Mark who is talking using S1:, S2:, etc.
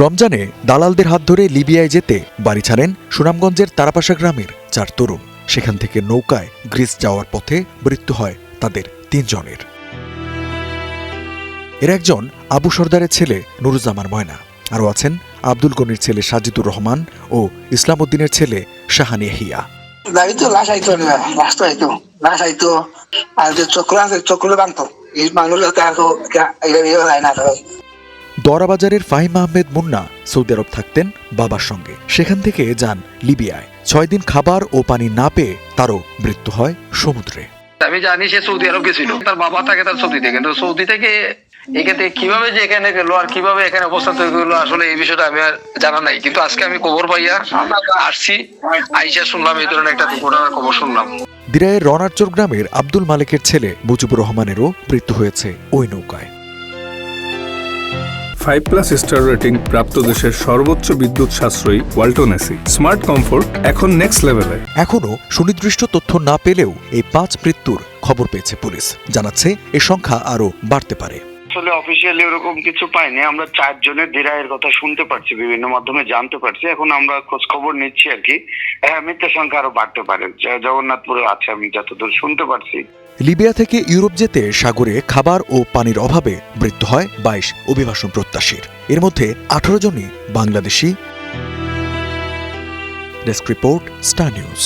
S1: রমজানে দালালদের হাত ধরে লিবিয়ায় যেতে বাড়ি ছাড়েন সুনামগঞ্জের তারাপাশা গ্রামের ৪ তরুণ। সেখান থেকে নৌকায় গ্রিস যাওয়ার পথে মৃত্যু হয় তাদের ৩ জনের। এর একজন আবু সরদারের ছেলে নুরুজ্জামান ময়না, আরও আছেন আব্দুল গনির ছেলে সাজিদুর রহমান ও ইসলাম উদ্দিনের ছেলে শাহানি হিয়া। দরাবাজারের ফাহিম আহমেদ মুন্না সৌদি আরব থাকতেন বাবার সঙ্গে। সেখান থেকে যান লিবিয়ায়। 6 দিন খাবার ও পানি না পেয়ে তারও মৃত্যু হয় সমুদ্রে।
S2: আমি জানি সে সৌদি আরব গেছিল, তার বাবা থাকে তার সৌদিতে, কিন্তু সৌদি থেকে এখানে কিভাবে যে এখানে গেলো আর কিভাবে এখানে অবস্থান তৈরি করলো আসলে এই বিষয়টা আমি আর জানা নাই। কিন্তু আজকে আমি খবর পাইয়া আসছি, আইসা শুনলাম এই ধরনের একটা দুর্ঘটনার খবর শুনলাম।
S1: দিরাইয়ের রনারচর গ্রামের আব্দুল মালিকের ছেলে মুজিবুর রহমানেরও মৃত্যু হয়েছে ওই নৌকায়।
S3: 5+ স্টার রেটিং প্রাপ্ত দেশের সর্বোচ্চ বিদ্যুৎ সাশ্রয়ী ওয়ালটন এসি স্মার্ট কমফোর্ট এখন নেক্সট লেভেলে।
S1: এখনও সুনির্দিষ্ট তথ্য না পেলেও এই 5 মৃত্যুর খবর পেয়েছে পুলিশ। জানাচ্ছে এ সংখ্যা আরও বাড়তে পারে।
S4: আসলে অফিসিয়ালি ওরকম কিছু পাইনি, আমরা 4 জনের দিরাইয়ের কথা শুনতে পারছি, বিভিন্ন মাধ্যমে জানতে পারছি। এখন আমরা খোঁজ খবর নিচ্ছি আর কি। মৃত্যুর সংখ্যা আরো বাড়তে পারে। জগন্নাথপুরে আছে আমি যতদূর শুনতে পারছি।
S1: লিবিয়া থেকে ইউরোপ যেতে সাগরে খাবার ও পানির অভাবে মৃত্যু হয় 22 অভিবাসন প্রত্যাশীর। এর মধ্যে 18 জনই Bangladeshi. Desk report, star news.